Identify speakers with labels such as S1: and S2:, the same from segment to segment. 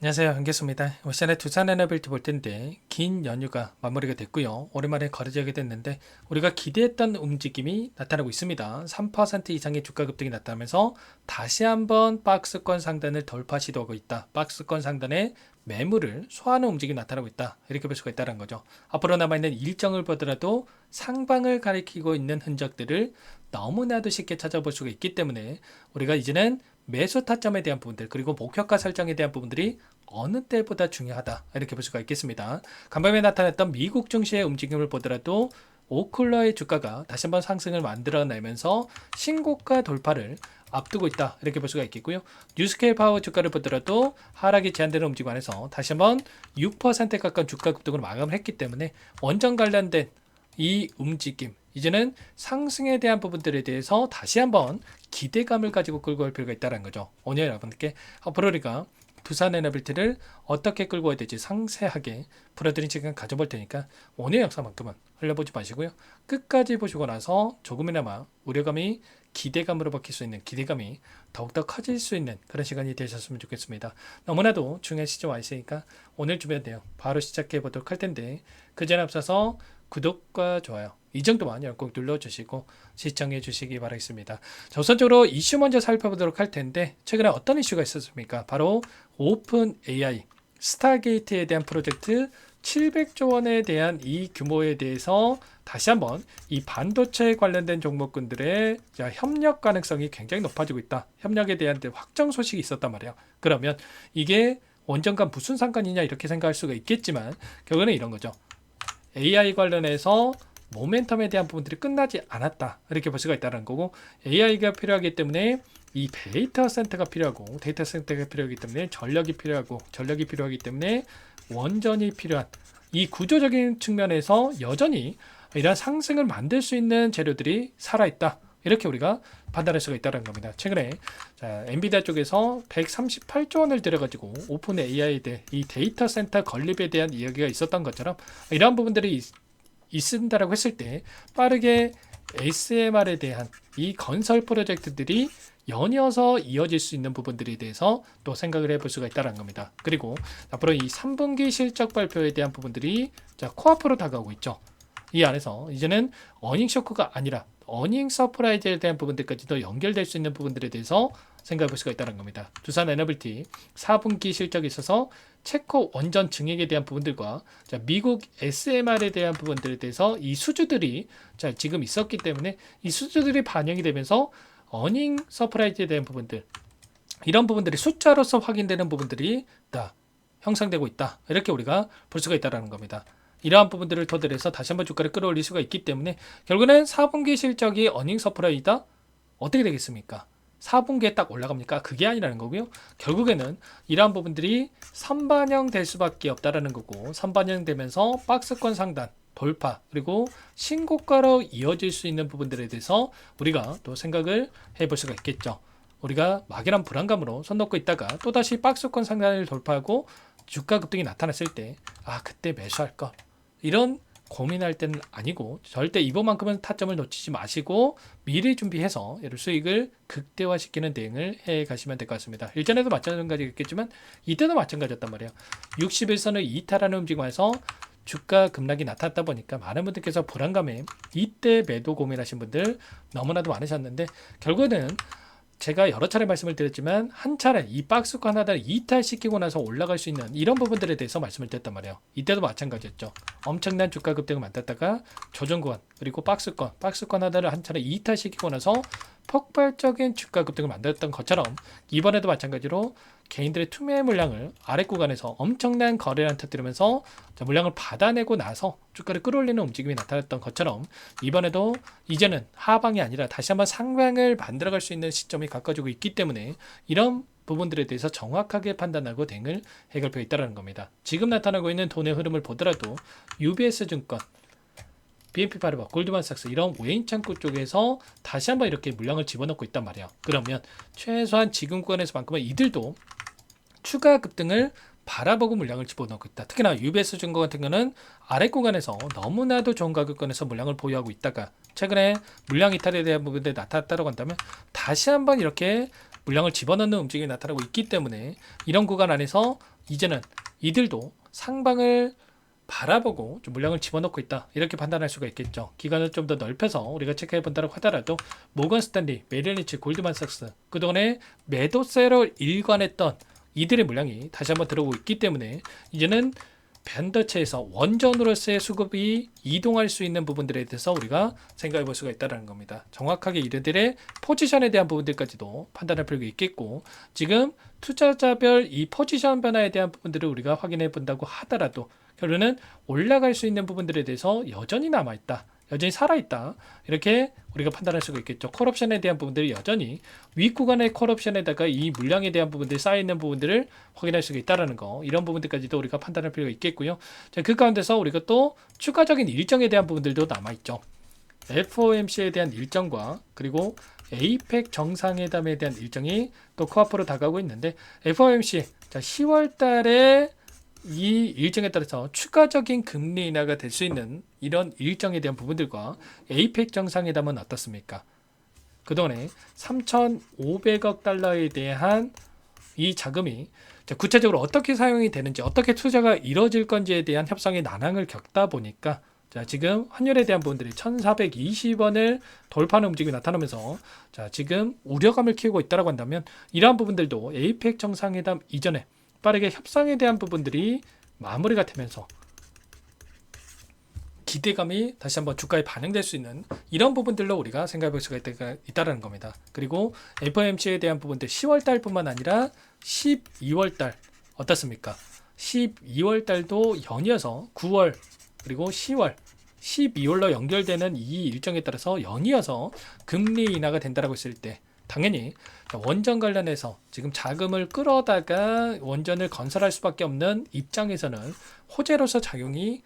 S1: 안녕하세요. 한계수입니다. 올 시즌에 두산 에너빌티 볼 텐데 긴 연휴가 마무리가 됐고요. 오랜만에 거래되게 됐는데 우리가 기대했던 움직임이 나타나고 있습니다. 3% 이상의 주가 급등이 나타나면서 다시 한번 박스권 상단을 돌파 시도하고 있다. 박스권 상단에 매물을 소화하는 움직임이 나타나고 있다. 이렇게 볼 수가 있다는 거죠. 앞으로 남아있는 일정을 보더라도 상방을 가리키고 있는 흔적들을 너무나도 쉽게 찾아볼 수가 있기 때문에 우리가 이제는 매수 타점에 대한 부분들 그리고 목표가 설정에 대한 부분들이 어느 때보다 중요하다 이렇게 볼 수가 있겠습니다. 간밤에 나타났던 미국 증시의 움직임을 보더라도 오클러의 주가가 다시 한번 상승을 만들어내면서 신고가 돌파를 앞두고 있다 이렇게 볼 수가 있겠고요. 뉴스케일 파워 주가를 보더라도 하락이 제한되는 움직임 안에서 다시 한번 6% 가까운 주가 급등으로 마감을 했기 때문에 원전 관련된 이 움직임 이제는 상승에 대한 부분들에 대해서 다시 한번 기대감을 가지고 끌고 갈 필요가 있다는 거죠. 오늘 여러분께 앞으로 우리가 두산 에너빌티를 어떻게 끌고 와야 될지 상세하게 풀어드린 시간 가져볼 테니까 오늘 영상만큼은 흘려보지 마시고요. 끝까지 보시고 나서 조금이나마 우려감이 기대감으로 바뀔 수 있는 기대감이 더욱더 커질 수 있는 그런 시간이 되셨으면 좋겠습니다. 너무나도 중요한 시점 와 있으니까 오늘 준비한 내용 바로 시작해 보도록 할 텐데 그 전에 앞서서 구독과 좋아요 이 정도만 꼭 눌러주시고 시청해 주시기 바라겠습니다. 자, 우선적으로 이슈 먼저 살펴보도록 할 텐데 최근에 어떤 이슈가 있었습니까? 바로 오픈 AI 스타게이트에 대한 프로젝트 700조 원에 대한 이 규모에 대해서 다시 한번 이 반도체 관련된 종목군들의 협력 가능성이 굉장히 높아지고 있다. 협력에 대한 확정 소식이 있었단 말이에요. 그러면 이게 원전과 무슨 상관이냐 이렇게 생각할 수가 있겠지만 결국에는 이런 거죠. AI 관련해서 모멘텀에 대한 부분들이 끝나지 않았다 이렇게 볼 수가 있다는 거고 AI가 필요하기 때문에 이 데이터 센터가 필요하고 데이터 센터가 필요하기 때문에 전력이 필요하기 때문에 원전이 필요한 이 구조적인 측면에서 여전히 이러한 상승을 만들 수 있는 재료들이 살아있다 이렇게 우리가 판단할 수가 있다는 겁니다. 최근에 엔비디아 쪽에서 138조 원을 들여가지고 오픈 AI에 대해 이 데이터 센터 건립에 대한 이야기가 있었던 것처럼 이러한 부분들이 있는다라고 했을 때 빠르게 SMR에 대한 이 건설 프로젝트들이 연이어서 이어질 수 있는 부분들에 대해서 또 생각을 해볼 수가 있다는 겁니다. 그리고 앞으로 이 3분기 실적 발표에 대한 부분들이 코앞으로 다가오고 있죠. 이 안에서 이제는 어닝 쇼크가 아니라 어닝 서프라이즈에 대한 부분들까지도 연결될 수 있는 부분들에 대해서 생각해 볼 수가 있다는 겁니다. 두산 에너빌티 4분기 실적에 있어서 체코 원전 증액에 대한 부분들과 미국 SMR에 대한 부분들에 대해서 이 수주들이 지금 있었기 때문에 이 수주들이 반영이 되면서 어닝 서프라이즈에 대한 부분들 이런 부분들이 숫자로서 확인되는 부분들이 다 형성되고 있다 이렇게 우리가 볼 수가 있다는 겁니다. 이러한 부분들을 토대로 해서 다시 한번 주가를 끌어올릴 수가 있기 때문에 결국에는 4분기 실적이 어닝 서프라이즈다 어떻게 되겠습니까? 4분기에 딱 올라갑니까? 그게 아니라는 거고요. 결국에는 이러한 부분들이 선반영 될 수밖에 없다라는 거고 선반영 되면서 박스권 상단 돌파 그리고 신고가로 이어질 수 있는 부분들에 대해서 우리가 또 생각을 해볼 수가 있겠죠. 우리가 막연한 불안감으로 손 놓고 있다가 또다시 박스권 상단을 돌파하고 주가 급등이 나타났을 때 그때 매수할 걸 이런 고민할 때는 아니고 절대 이번만큼은 타점을 놓치지 마시고 미리 준비해서 수익을 극대화시키는 대응을 해 가시면 될 것 같습니다. 일전에도 마찬가지겠지만 이때도 마찬가지였단 말이에요. 61선을 이탈하는 움직임에서 주가 급락이 나타났다 보니까 많은 분들께서 불안감에 이때 매도 고민하신 분들 너무나도 많으셨는데 결국에는 제가 여러 차례 말씀을 드렸지만 한 차례 이 박스권 하나를 이탈시키고 나서 올라갈 수 있는 이런 부분들에 대해서 말씀을 드렸단 말이에요. 이때도 마찬가지였죠. 엄청난 주가 급등을 만났다가 조정 구간 그리고 박스권 하나를 한 차례 이탈시키고 나서 폭발적인 주가 급등을 만들었던 것처럼 이번에도 마찬가지로 개인들의 투매 물량을 아래 구간에서 엄청난 거래량 터뜨리면서 물량을 받아내고 나서 주가를 끌어올리는 움직임이 나타났던 것처럼 이번에도 이제는 하방이 아니라 다시 한번 상방을 만들어갈 수 있는 시점이 가까워지고 있기 때문에 이런 부분들에 대해서 정확하게 판단하고 대응을 해갈 필요가 있다는 겁니다. 지금 나타나고 있는 돈의 흐름을 보더라도 UBS 증권 BNP 파리바, 골드만삭스 이런 외인 창구 쪽에서 다시 한번 이렇게 물량을 집어넣고 있단 말이에요. 그러면 최소한 지금 구간에서만큼은 이들도 추가 급등을 바라보고 물량을 집어넣고 있다. 특히나 UBS 증권 같은 경우는 아래 구간에서 너무나도 좋은 가격권에서 물량을 보유하고 있다가 최근에 물량 이탈에 대한 부분들이 나타났다고 한다면 다시 한번 이렇게 물량을 집어넣는 움직임이 나타나고 있기 때문에 이런 구간 안에서 이제는 이들도 상방을 바라보고 좀 물량을 집어넣고 있다 이렇게 판단할 수가 있겠죠. 기간을 좀 더 넓혀서 우리가 체크해 본다고 하더라도 모건 스탠리, 메릴 린치, 골드만삭스 그동안에 매도세로 일관했던 이들의 물량이 다시 한번 들어오고 있기 때문에 이제는 반도체에서 원전으로서의 수급이 이동할 수 있는 부분들에 대해서 우리가 생각해 볼 수가 있다는 겁니다. 정확하게 이들의 포지션에 대한 부분들까지도 판단할 필요가 있겠고, 지금 투자자별 이 포지션 변화에 대한 부분들을 우리가 확인해 본다고 하더라도 결론은 올라갈 수 있는 부분들에 대해서 여전히 남아있다, 여전히 살아있다, 이렇게 우리가 판단할 수가 있겠죠. 콜옵션에 대한 부분들이 여전히 윗구간의 콜옵션에다가 이 물량에 대한 부분들이 쌓여있는 부분들을 확인할 수가 있다는 거, 이런 부분들까지도 우리가 판단할 필요가 있겠고요. 자, 그 가운데서 우리가 또 추가적인 일정에 대한 부분들도 남아있죠. FOMC에 대한 일정과 그리고 APEC 정상회담에 대한 일정이 또 코앞으로 다가오고 있는데, FOMC 10월 달에 이 일정에 따라서 추가적인 금리 인하가 될 수 있는 이런 일정에 대한 부분들과 APEC 정상회담은 어떻습니까? 그동안에 3,500억 달러에 대한 이 자금이 구체적으로 어떻게 사용이 되는지, 어떻게 투자가 이루어질 건지에 대한 협상의 난항을 겪다 보니까 지금 환율에 대한 부분들이 1,420원을 돌파하는 움직임이 나타나면서 지금 우려감을 키우고 있다고 한다면, 이러한 부분들도 APEC 정상회담 이전에 빠르게 협상에 대한 부분들이 마무리가 되면서 기대감이 다시 한번 주가에 반영될 수 있는 이런 부분들로 우리가 생각해 볼 수가 있다는 겁니다. 그리고 FOMC에 대한 부분들 10월 달뿐만 아니라 12월 달 어떻습니까? 12월 달도 연이어서 9월 그리고 10월 12월로 연결되는 이 일정에 따라서 연이어서 금리 인하가 된다고 했을 때, 당연히 원전 관련해서 지금 자금을 끌어다가 원전을 건설할 수밖에 없는 입장에서는 호재로서 작용이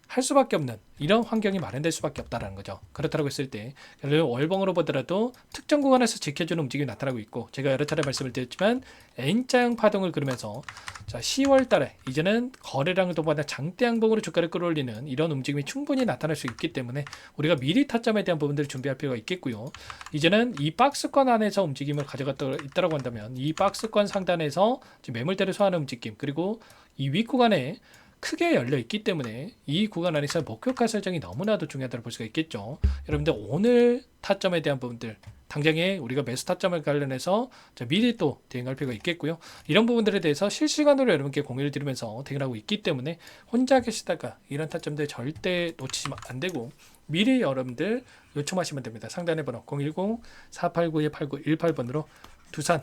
S1: 할 수밖에 없는 이런 환경이 마련될 수밖에 없다는 거죠. 그렇다고 했을 때 월봉으로 보더라도 특정 구간에서 지켜주는 움직임이 나타나고 있고, 제가 여러 차례 말씀을 드렸지만 N자형 파동을 그리면서 10월 달에 이제는 거래량을 도받아 장대 양봉으로 주가를 끌어올리는 이런 움직임이 충분히 나타날 수 있기 때문에 우리가 미리 타점에 대한 부분들을 준비할 필요가 있겠고요. 이제는 이 박스권 안에서 움직임을 가져갔다 있다고 한다면 이 박스권 상단에서 매물대를 소화하는 움직임, 그리고 이 윗구간에 크게 열려 있기 때문에 이 구간 안에서 목표가 설정이 너무나도 중요하다고 볼 수가 있겠죠. 여러분들 오늘 타점에 대한 부분들, 당장에 우리가 매수 타점을 관련해서 미리 또 대응할 필요가 있겠고요. 이런 부분들에 대해서 실시간으로 여러분께 공유를 드리면서 대응하고 있기 때문에 혼자 계시다가 이런 타점들 절대 놓치시면 안 되고 미리 여러분들 요청하시면 됩니다. 상단의 번호 010-489-8918번으로 두산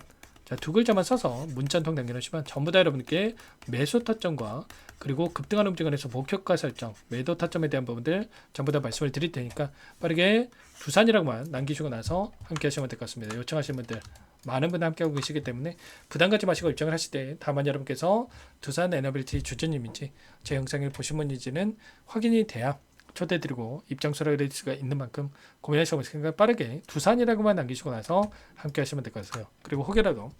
S1: 두 글자만 써서 문자 한 통 남겨주시면 전부 다 여러분께 매수 타점과 그리고 급등하는 움직임에서 목표가 설정, 매도 타점에 대한 부분들 전부 다 말씀을 드릴 테니까 빠르게 두산이라고만 남기시고 나서 함께 하시면 될 것 같습니다. 요청하시는 분들 많은 분들 함께하고 계시기 때문에 부담 갖지 마시고 입장을 하실 때, 다만 여러분께서 두산 에너빌티 주주님인지 제 영상을 보신 분인지는 확인이 돼야 초대드리고 입장 수락을 수가 있는 만큼 고민하시고 생각 빠르게 두산이라고만 남기시고 나서 함께 하시면 될 것 같아요. 그리고 혹여라도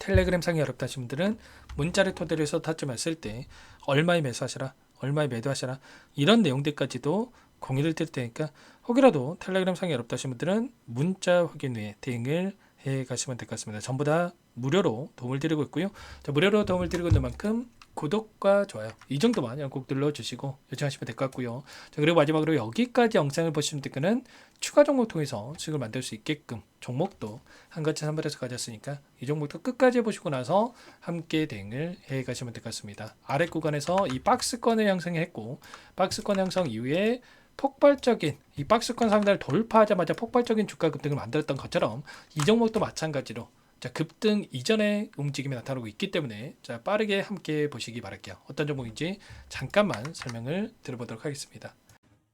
S1: 텔레그램 상이 어렵다 하신 분들은 문자를 토대로 해서 타점했을 때 얼마에 매수하시라, 얼마에 매도하시라, 이런 내용들까지도 공유를 드릴 테니까 혹여라도 텔레그램 상이 어렵다 하신 분들은 문자 확인 후에 대응을 해 가시면 될 것 같습니다. 전부 다 무료로 도움을 드리고 있고요. 무료로 도움을 드리고 있는 만큼 구독과 좋아요 이 정도만 꼭 눌러주시고 요청하시면 될 것 같고요. 그리고 마지막으로 여기까지 영상을 보시는 분들께는 추가 종목 통해서 수익을 만들 수 있게끔 종목도 한가치 선별해서 가졌으니까 이 종목도 끝까지 보시고 나서 함께 대응을 해 가시면 될 것 같습니다. 아래 구간에서 이 박스권을 형성했고, 박스권 형성 이후에 폭발적인 이 박스권 상단을 돌파하자마자 폭발적인 주가 급등을 만들었던 것처럼 이 종목도 마찬가지로 급등 이전의 움직임이 나타나고 있기 때문에 빠르게 함께 보시기 바랄게요. 어떤 종목인지 잠깐만 설명을 들어보도록 하겠습니다.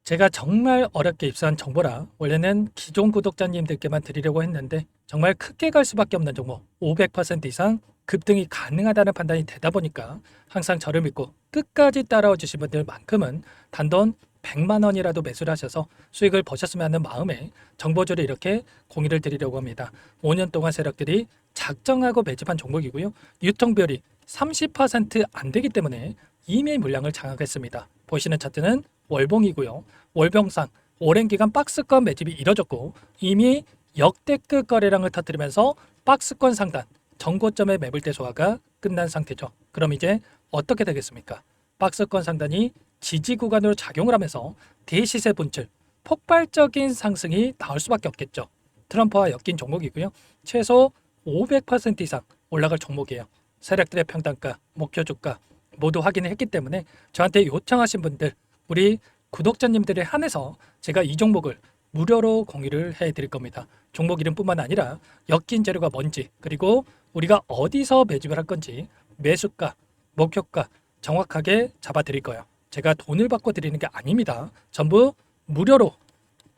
S1: 제가 정말 어렵게 입수한 정보라 원래는 기존 구독자님들께만 드리려고 했는데 정말 크게 갈 수밖에 없는 종목, 500% 이상 급등이 가능하다는 판단이 되다 보니까 항상 저를 믿고 끝까지 따라와 주신 분들만큼은 단돈 100만 원이라도 매수를 하셔서 수익을 보셨으면 하는 마음에 정보주를 이렇게 공유를 드리려고 합니다. 5년 동안 세력들이 작정하고 매집한 종목이고요. 유통비율이 30%안 되기 때문에 이미 물량을 장악했습니다. 보시는 차트는 월봉이고요. 월봉상 오랜 기간 박스권 매집이 이뤄졌고 이미 역대급 거래량을 터뜨리면서 박스권 상단, 정고점의 매물대 소화가 끝난 상태죠. 그럼 이제 어떻게 되겠습니까? 박스권 상단이 지지 구간으로 작용을 하면서 대시세 분출, 폭발적인 상승이 나올 수밖에 없겠죠. 트럼프와 엮인 종목이고요. 최소 500% 이상 올라갈 종목이에요. 세력들의 평단가, 목표 주가 모두 확인을 했기 때문에 저한테 요청하신 분들, 우리 구독자님들에 한해서 제가 이 종목을 무료로 공유를 해드릴 겁니다. 종목 이름뿐만 아니라 엮인 재료가 뭔지, 그리고 우리가 어디서 매집을 할 건지 매수가, 목표가 정확하게 잡아드릴 거예요. 제가 돈을 받고 드리는 게 아닙니다. 전부 무료로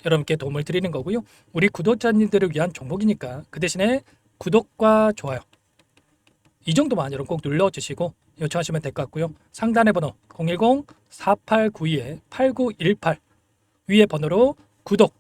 S1: 여러분께 도움을 드리는 거고요. 우리 구독자님들을 위한 종목이니까 그 대신에 구독과 좋아요 이 정도만 여러분 꼭 눌러주시고 요청하시면 될 것 같고요. 상단의 번호 010-4892-8918 위에 번호로 구독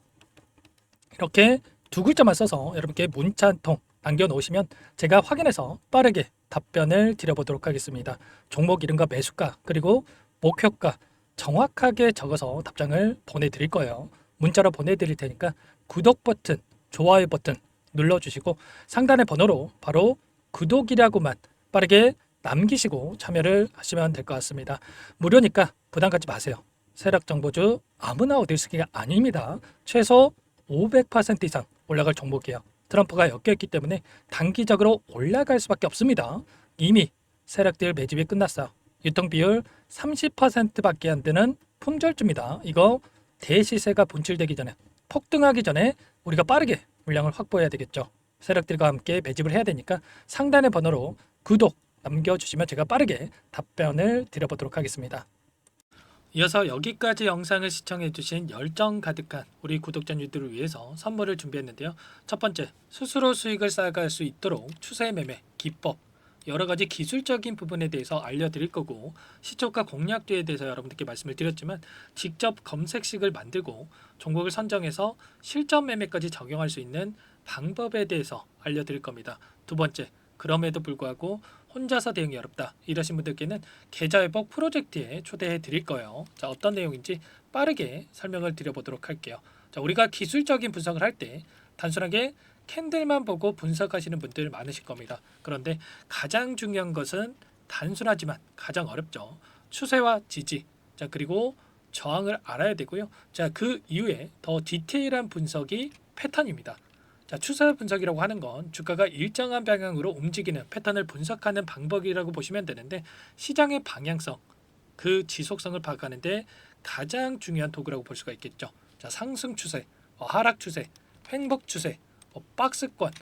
S1: 이렇게 두 글자만 써서 여러분께 문자 한 통 남겨놓으시면 제가 확인해서 빠르게 답변을 드려보도록 하겠습니다. 종목 이름과 매수가 그리고 목표가 정확하게 적어서 답장을 보내드릴 거예요. 문자로 보내드릴 테니까 구독 버튼, 좋아요 버튼 눌러주시고 상단의 번호로 바로 구독이라고만 빠르게 남기시고 참여를 하시면 될 것 같습니다. 무료니까 부담 갖지 마세요. 세력정보주 아무나 얻을 수 있는 게 아닙니다. 최소 500% 이상 올라갈 종목이에요. 트럼프가 엮여있기 때문에 단기적으로 올라갈 수밖에 없습니다. 이미 세력들 매집이 끝났어요. 유통비율 30%밖에 안 되는 품절주입니다. 이거 대시세가 분출되기 전에 폭등하기 전에 우리가 빠르게 물량을 확보해야 되겠죠. 세력들과 함께 매집을 해야 되니까 상단의 번호로 구독 남겨주시면 제가 빠르게 답변을 드려보도록 하겠습니다. 이어서 여기까지 영상을 시청해주신 열정 가득한 우리 구독자님들을 위해서 선물을 준비했는데요. 첫 번째, 스스로 수익을 쌓아갈 수 있도록 추세 매매 기법 여러 가지 기술적인 부분에 대해서 알려드릴 거고 시초가 공략도에 대해서 여러분들께 말씀을 드렸지만 직접 검색식을 만들고 종목을 선정해서 실전 매매까지 적용할 수 있는 방법에 대해서 알려드릴 겁니다. 두 번째, 그럼에도 불구하고 혼자서 대응이 어렵다 이러신 분들께는 계좌회복 프로젝트에 초대해 드릴 거예요. 자, 어떤 내용인지 빠르게 설명을 드려보도록 할게요. 자, 우리가 기술적인 분석을 할 때 단순하게 캔들만 보고 분석하시는 분들 많으실 겁니다. 그런데 가장 중요한 것은 단순하지만 가장 어렵죠. 추세와 지지, 자 그리고 저항을 알아야 되고요. 자, 그 이후에 더 디테일한 분석이 패턴입니다. 자, 추세 분석이라고 하는 건 주가가 일정한 방향으로 움직이는 패턴을 분석하는 방법이라고 보시면 되는데 시장의 방향성, 그 지속성을 파악하는데 가장 중요한 도구라고 볼 수가 있겠죠. 자, 상승 추세, 하락 추세, 횡복 추세, 박스권,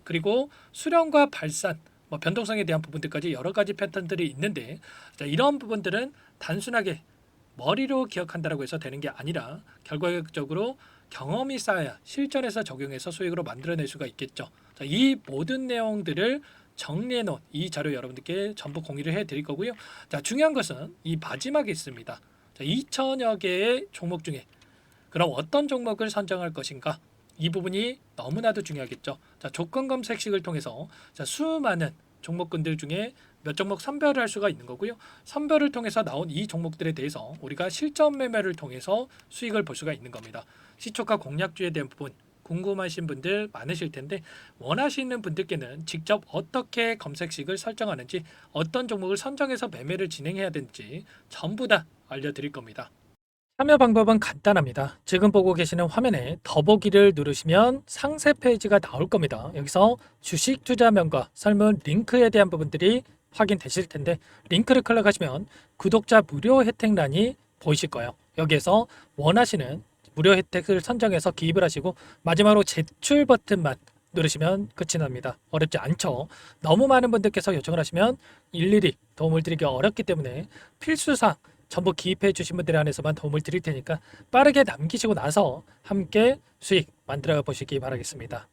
S1: 그리고 수렴과 발산, 변동성에 대한 부분들까지 여러 가지 패턴들이 있는데 자, 이런 부분들은 단순하게 머리로 기억한다라고 해서 되는 게 아니라 결과적으로 경험이 쌓아야 실전에서 적용해서 수익으로 만들어낼 수가 있겠죠. 자, 이 모든 내용들을 정리해 놓은 이 자료 여러분들께 전부 공유를 해 드릴 거고요. 자, 중요한 것은 이 마지막에 있습니다. 자, 2천여 개의 종목 중에 그럼 어떤 종목을 선정할 것인가? 이 부분이 너무나도 중요하겠죠. 자, 조건 검색식을 통해서 자, 수많은 종목군들 중에 몇 종목 선별을 할 수가 있는 거고요. 선별을 통해서 나온 이 종목들에 대해서 우리가 실전 매매를 통해서 수익을 볼 수가 있는 겁니다. 시초가 공략주에 대한 부분 궁금하신 분들 많으실 텐데 원하시는 분들께는 직접 어떻게 검색식을 설정하는지 어떤 종목을 선정해서 매매를 진행해야 되는지 전부 다 알려드릴 겁니다. 참여 방법은 간단합니다. 지금 보고 계시는 화면에 더보기를 누르시면 상세 페이지가 나올 겁니다. 여기서 주식 투자명과 설문 링크에 대한 부분들이 확인되실 텐데 링크를 클릭하시면 구독자 무료 혜택란이 보이실 거예요. 여기에서 원하시는 무료 혜택을 선정해서 기입을 하시고 마지막으로 제출 버튼만 누르시면 끝이 납니다. 어렵지 않죠? 너무 많은 분들께서 요청을 하시면 일일이 도움을 드리기 어렵기 때문에 필수사항 전부 기입해 주신 분들에 한해서만 도움을 드릴 테니까 빠르게 남기시고 나서 함께 수익 만들어 보시기 바라겠습니다.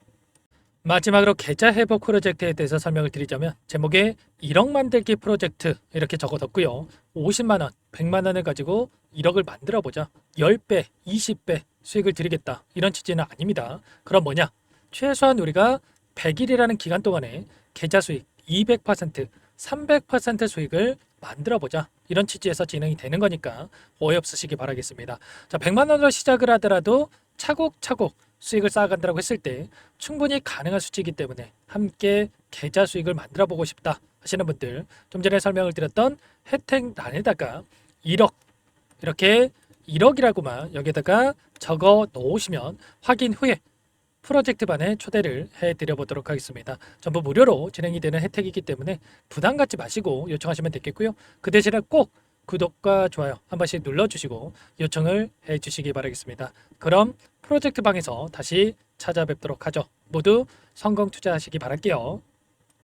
S1: 마지막으로 계좌 회복 프로젝트에 대해서 설명을 드리자면 제목에 1억 만들기 프로젝트 이렇게 적어뒀고요. 50만 원, 100만 원을 가지고 1억을 만들어 보자. 10배, 20배 수익을 드리겠다. 이런 취지는 아닙니다. 그럼 뭐냐? 최소한 우리가 100일이라는 기간 동안에 계좌 수익 200%, 300% 수익을 만들어 보자. 이런 취지에서 진행이 되는 거니까 오해 없으시기 바라겠습니다. 자, 100만 원으로 시작을 하더라도 차곡차곡 수익을 쌓아간다고 했을 때 충분히 가능한 수치이기 때문에 함께 계좌 수익을 만들어 보고 싶다 하시는 분들, 좀 전에 설명을 드렸던 혜택란에다가 1억, 이렇게 1억이라고만 여기다가 적어 놓으시면 확인 후에 프로젝트 반에 초대를 해드려 보도록 하겠습니다. 전부 무료로 진행이 되는 혜택이기 때문에 부담 갖지 마시고 요청하시면 되겠고요. 그 대신에 꼭 구독과 좋아요 한 번씩 눌러주시고 요청을 해주시기 바라겠습니다. 그럼 프로젝트 방에서 다시 찾아뵙도록 하죠. 모두 성공 투자하시기 바랄게요.